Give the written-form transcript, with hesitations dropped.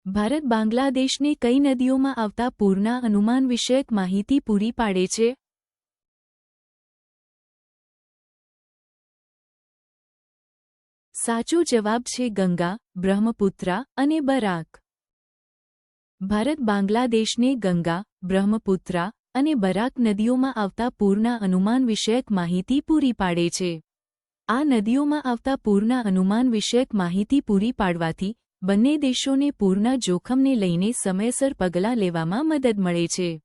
ભારત બાંગ્લાદેશને કઈ નદીઓમાં આવતા પૂરના અનુમાન વિષયક માહિતી પૂરી પાડે છે? સાચો જવાબ છે ગંગા, બ્રહ્મપુત્રા અને બરાક. ભારત બાંગ્લાદેશને ગંગા, બ્રહ્મપુત્રા અને બરાક નદીઓમાં આવતા પૂરના અનુમાન વિષયક માહિતી પૂરી પાડે છે. આ નદીઓમાં આવતા પૂરના અનુમાન વિષયક માહિતી પૂરી પાડવાથી બંને દેશોને પૂરના જોખમને લઈને સમયસર પગલાં લેવામાં મદદ મળે છે.